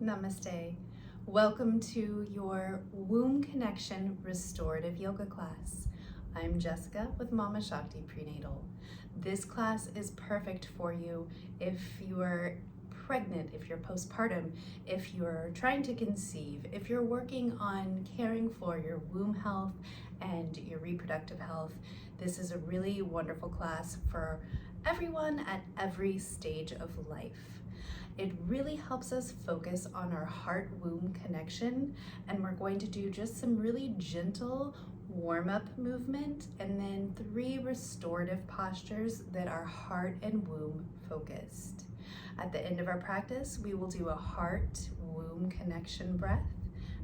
Namaste. Welcome to your Womb Connection Restorative Yoga class. I'm Jessica with Mama Shakti Prenatal. This class is perfect for you if you are pregnant, if you're postpartum, if you're trying to conceive, if you're working on caring for your womb health and your reproductive health. This is a really wonderful class for everyone at every stage of life. It really helps us focus on our heart-womb connection, and we're going to do just some really gentle warm-up movement and then 3 restorative postures that are heart and womb focused. At the end of our practice, we will do a heart-womb connection breath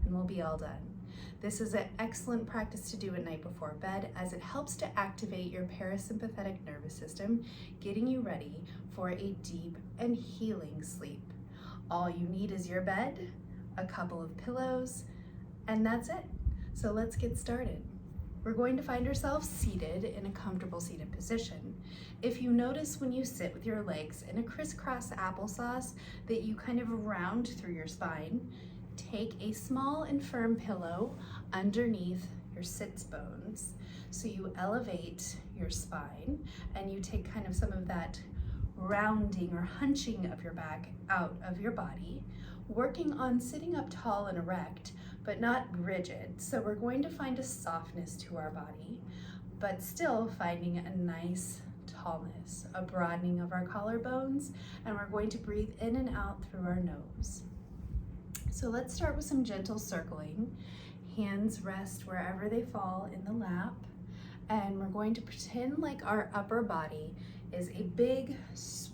and we'll be all done. This is an excellent practice to do at night before bed as it helps to activate your parasympathetic nervous system, getting you ready for a deep and healing sleep. All you need is your bed, a couple of pillows, and that's it. So let's get started. We're going to find ourselves seated in a comfortable seated position. If you notice when you sit with your legs in a crisscross applesauce that you kind of round through your spine, take a small and firm pillow underneath your sits bones. So you elevate your spine and you take kind of some of that rounding or hunching of your back out of your body, working on sitting up tall and erect, but not rigid. So we're going to find a softness to our body, but still finding a nice tallness, a broadening of our collarbones, and we're going to breathe in and out through our nose. So let's start with some gentle circling. Hands rest wherever they fall in the lap, and we're going to pretend like our upper body is a big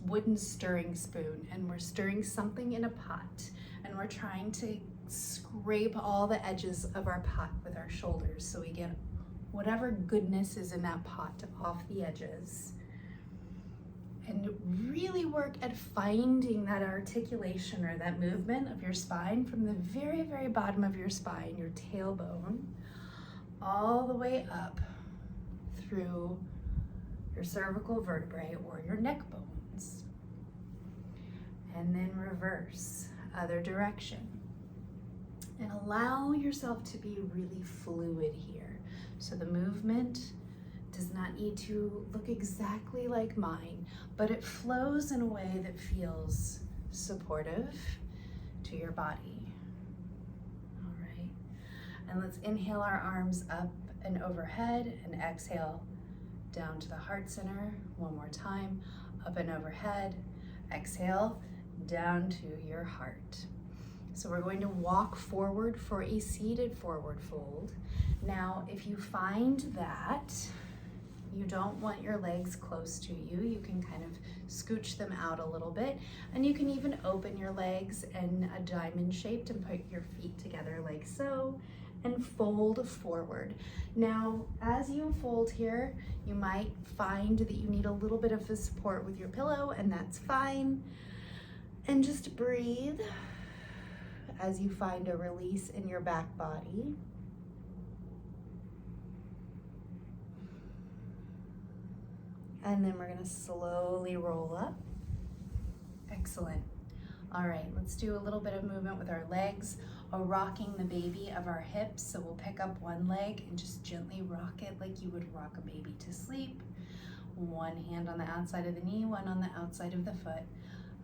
wooden stirring spoon, and we're stirring something in a pot, and we're trying to scrape all the edges of our pot with our shoulders so we get whatever goodness is in that pot off the edges. And really work at finding that articulation or that movement of your spine from the very, very bottom of your spine, your tailbone, all the way up through your cervical vertebrae or your neck bones. And then reverse, other direction. And allow yourself to be really fluid here. So the movement does not need to look exactly like mine, but it flows in a way that feels supportive to your body. All right, and let's inhale our arms up and overhead and exhale down to the heart center. One more time, up and overhead, exhale down to your heart. So we're going to walk forward for a seated forward fold. Now, if you find that you don't want your legs close to you, you can kind of scooch them out a little bit, and you can even open your legs in a diamond shape and put your feet together like so and fold forward. Now, as you fold here, you might find that you need a little bit of the support with your pillow, and that's fine. And just breathe as you find a release in your back body. And then we're gonna slowly roll up. Excellent. All right, let's do a little bit of movement with our legs, or rocking the baby of our hips. So we'll pick up one leg and just gently rock it like you would rock a baby to sleep. One hand on the outside of the knee, one on the outside of the foot.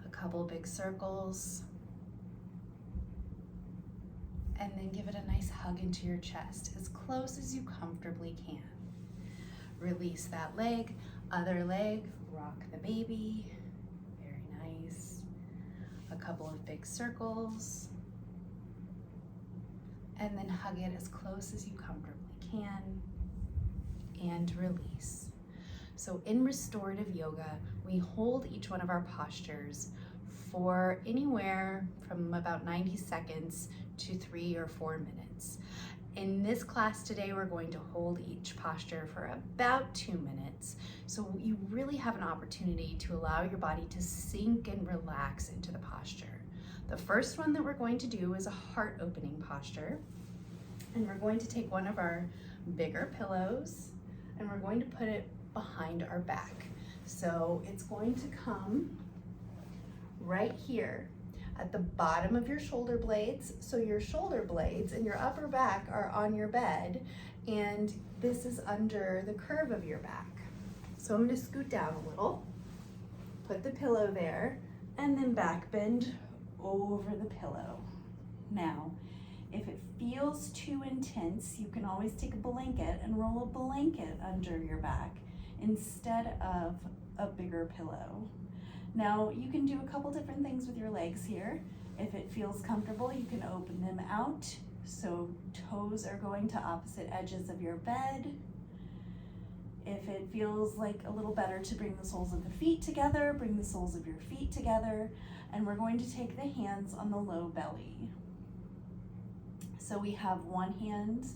A couple big circles. And then give it a nice hug into your chest, as close as you comfortably can. Release that leg. Other leg, rock the baby, very nice. A couple of big circles. And then hug it as close as you comfortably can, and release. So in restorative yoga, we hold each one of our postures for anywhere from about 90 seconds to 3 or 4 minutes. In this class today, we're going to hold each posture for about 2 minutes. So you really have an opportunity to allow your body to sink and relax into the posture. The first one that we're going to do is a heart opening posture. And we're going to take one of our bigger pillows and we're going to put it behind our back. So it's going to come right here at the bottom of your shoulder blades. So your shoulder blades and your upper back are on your bed, and this is under the curve of your back. So I'm going to scoot down a little, put the pillow there, and then back bend over the pillow. Now, if it feels too intense, you can always take a blanket and roll a blanket under your back instead of a bigger pillow. Now, you can do a couple different things with your legs here. If it feels comfortable, you can open them out so toes are going to opposite edges of your bed. If it feels like a little better to bring the soles of the feet together, bring the soles of your feet together, and we're going to take the hands on the low belly. So we have one hand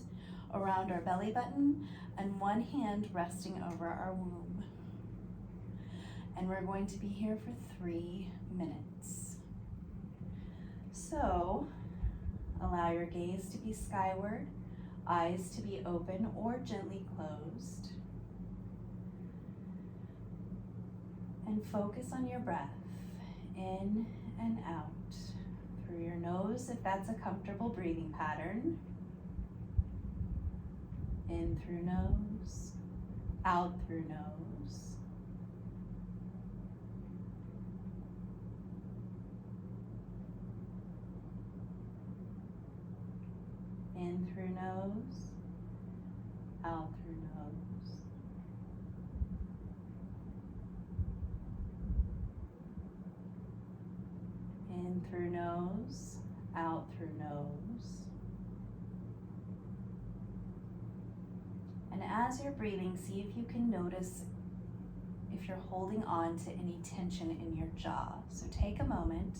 around our belly button and one hand resting over our womb. And we're going to be here for 3 minutes. So allow your gaze to be skyward, eyes to be open or gently closed. And focus on your breath, in and out. Through your nose, if that's a comfortable breathing pattern. In through nose, out through nose. In through nose, out through nose. In through nose, out through nose. And as you're breathing, see if you can notice if you're holding on to any tension in your jaw. So take a moment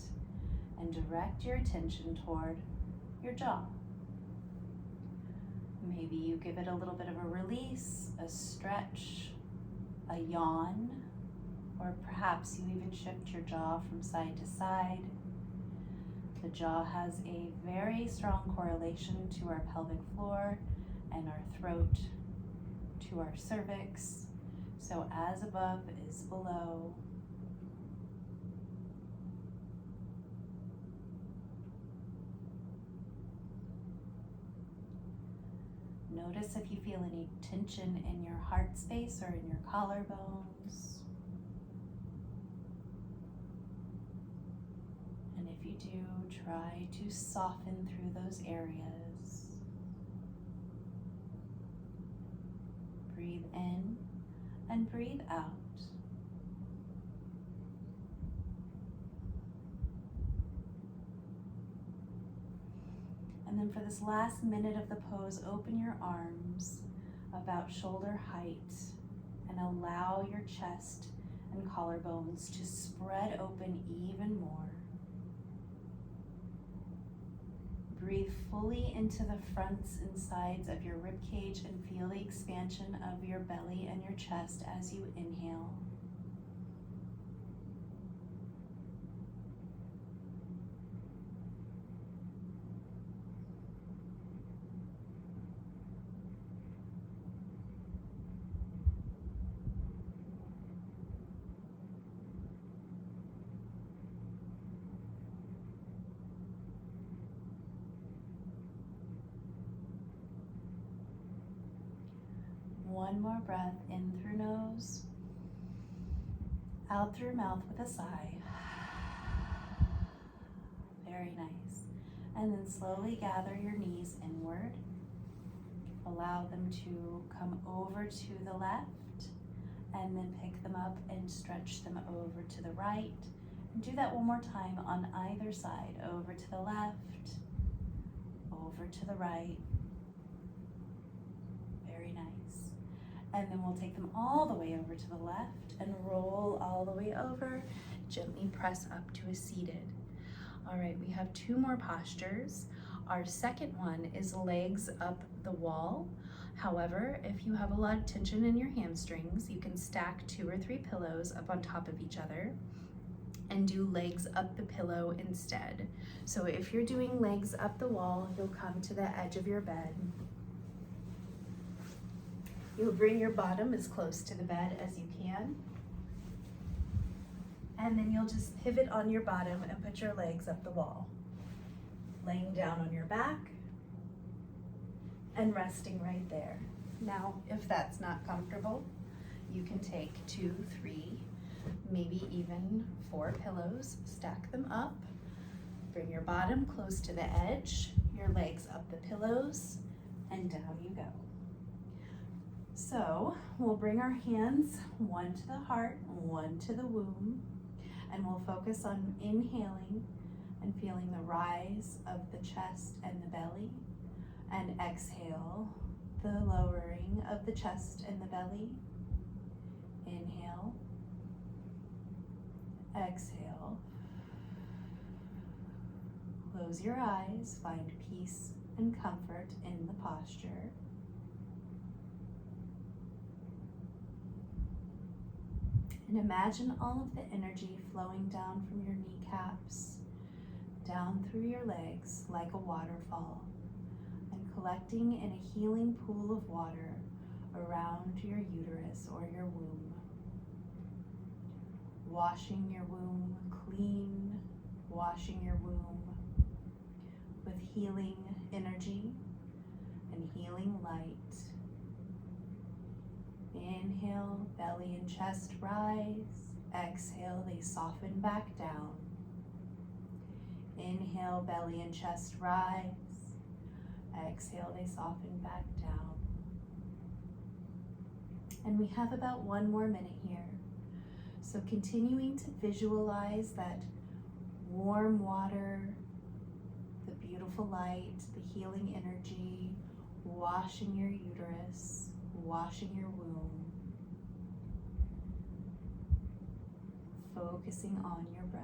and direct your attention toward your jaw. Maybe you give it a little bit of a release, a stretch, a yawn, or perhaps you even shift your jaw from side to side. The jaw has a very strong correlation to our pelvic floor and our throat, to our cervix. So as above is below. Notice if you feel any tension in your heart space or in your collarbones. And if you do, try to soften through those areas. Breathe in and breathe out. And then for this last minute of the pose, open your arms about shoulder height and allow your chest and collarbones to spread open even more. Breathe fully into the fronts and sides of your rib cage and feel the expansion of your belly and your chest as you inhale. One more breath in through nose, out through mouth with a sigh. Very nice. And then slowly gather your knees inward. Allow them to come over to the left and then pick them up and stretch them over to the right. And do that one more time on either side. Over to the left, over to the right. Very nice. And then we'll take them all the way over to the left and roll all the way over. Gently press up to a seated. All right, we have 2 more postures. Our second one is legs up the wall. However, if you have a lot of tension in your hamstrings, you can stack 2 or 3 pillows up on top of each other and do legs up the pillow instead. So if you're doing legs up the wall, you'll come to the edge of your bed. You'll bring your bottom as close to the bed as you can. And then you'll just pivot on your bottom and put your legs up the wall. Laying down on your back and resting right there. Now, if that's not comfortable, you can take 2, 3, maybe even 4 pillows, stack them up, bring your bottom close to the edge, your legs up the pillows, and down you go. So we'll bring our hands, one to the heart, one to the womb, and we'll focus on inhaling and feeling the rise of the chest and the belly, and exhale, the lowering of the chest and the belly. Inhale, exhale. Close your eyes, find peace and comfort in the posture. And imagine all of the energy flowing down from your kneecaps, down through your legs like a waterfall, and collecting in a healing pool of water around your uterus or your womb. Washing your womb clean, washing your womb with healing energy and healing light. Inhale, belly and chest rise. Exhale, they soften back down. Inhale, belly and chest rise. Exhale, they soften back down. And we have about 1 more minute here. So continuing to visualize that warm water, the beautiful light, the healing energy, washing your uterus, washing your womb. Focusing on your breath.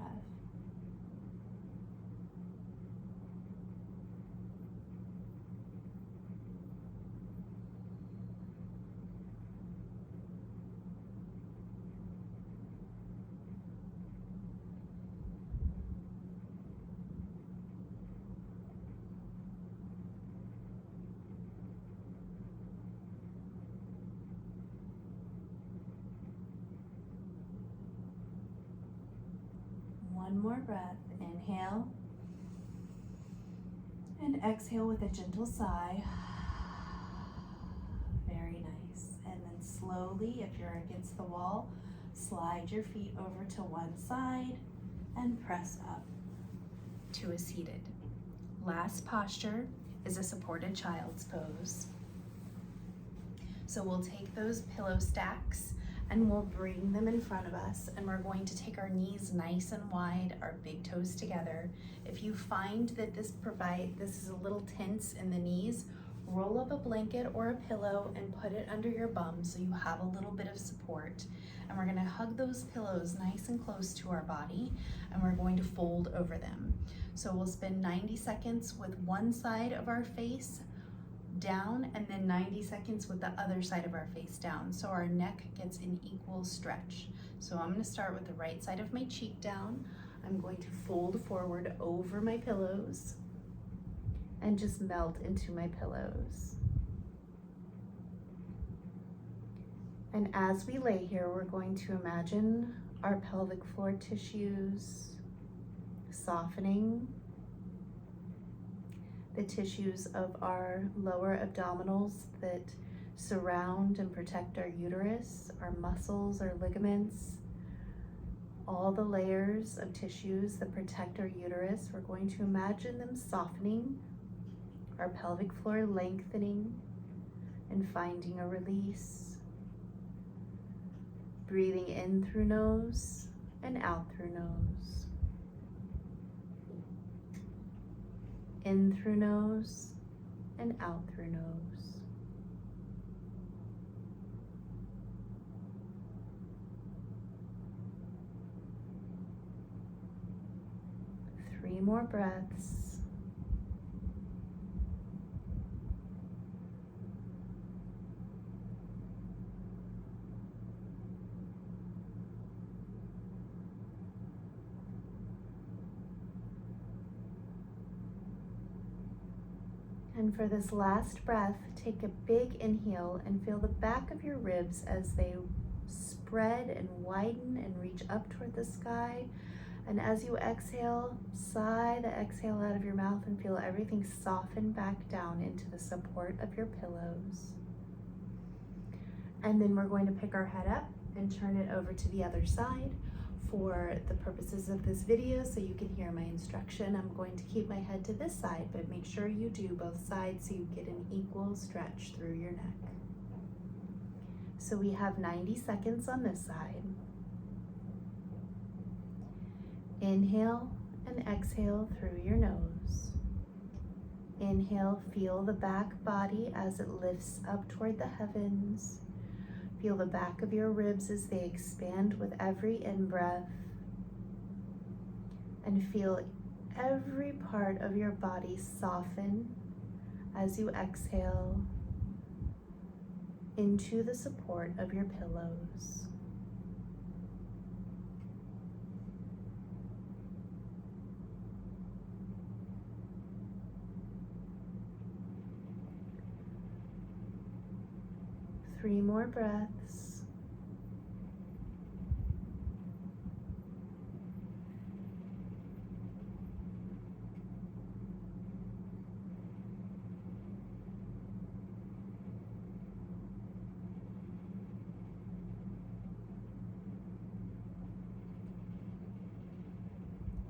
One more breath. Inhale and exhale with a gentle sigh. Very nice. And then slowly, if you're against the wall, slide your feet over to one side and press up to a seated. Last posture is a supported child's pose. So we'll take those pillow stacks and we'll bring them in front of us, and we're going to take our knees nice and wide, our big toes together. If you find that this is a little tense in the knees, roll up a blanket or a pillow and put it under your bum so you have a little bit of support. And we're gonna hug those pillows nice and close to our body, and we're going to fold over them. So we'll spend 90 seconds with one side of our face down, and then 90 seconds with the other side of our face down, so our neck gets an equal stretch. So I'm going to start with the right side of my cheek down. I'm going to fold forward over my pillows and just melt into my pillows. And as we lay here, we're going to imagine our pelvic floor tissues softening, the tissues of our lower abdominals that surround and protect our uterus, our muscles, our ligaments, all the layers of tissues that protect our uterus. We're going to imagine them softening, our pelvic floor lengthening and finding a release. Breathing in through nose and out through nose. In through nose and out through nose. Three more breaths. And for this last breath, take a big inhale and feel the back of your ribs as they spread and widen and reach up toward the sky. And as you exhale, sigh the exhale out of your mouth and feel everything soften back down into the support of your pillows. And then we're going to pick our head up and turn it over to the other side. For the purposes of this video, so you can hear my instruction, I'm going to keep my head to this side, but make sure you do both sides so you get an equal stretch through your neck. So we have 90 seconds on this side. Inhale and exhale through your nose. Inhale, feel the back body as it lifts up toward the heavens. Feel the back of your ribs as they expand with every in-breath. And feel every part of your body soften as you exhale into the support of your pillows. Three more breaths.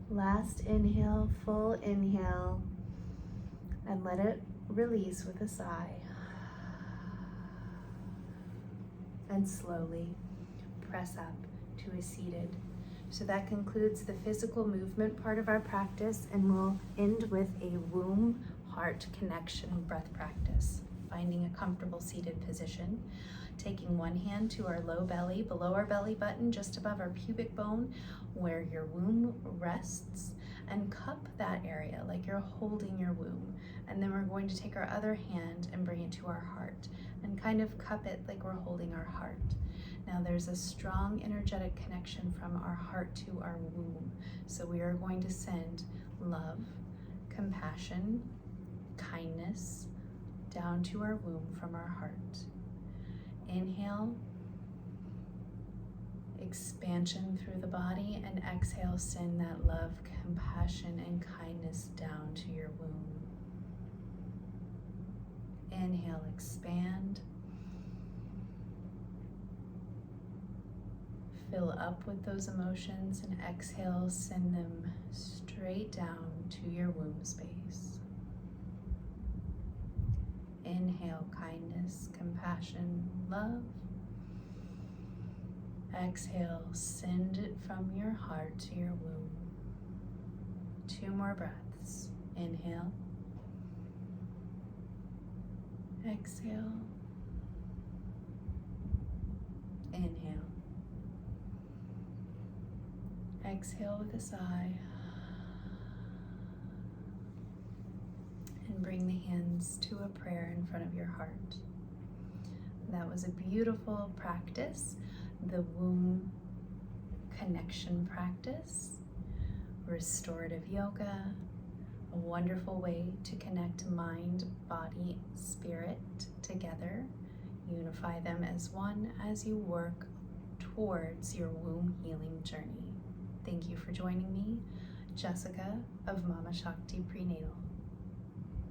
Last inhale, full inhale, and let it release with a sigh. And slowly press up to a seated. So that concludes the physical movement part of our practice, and we'll end with a womb-heart connection breath practice. Finding a comfortable seated position, taking one hand to our low belly, below our belly button, just above our pubic bone, where your womb rests, and cup that area like you're holding your womb. And then we're going to take our other hand and bring it to our heart and kind of cup it like we're holding our heart. Now there's a strong energetic connection from our heart to our womb. So we are going to send love, compassion, kindness down to our womb from our heart. Inhale, expansion through the body, and exhale, send that love, compassion, and kindness down to your womb. Inhale, expand. Fill up with those emotions, and exhale, send them straight down to your womb space. Inhale, kindness, compassion, love. Exhale, send it from your heart to your womb. 2 more breaths. Inhale. Exhale. Inhale. Exhale with a sigh. And bring the hands to a prayer in front of your heart. That was a beautiful practice, the womb connection practice, restorative yoga, a wonderful way to connect mind, body, spirit together. Unify them as one as you work towards your womb healing journey. Thank you for joining me, Jessica of Mama Shakti Prenatal.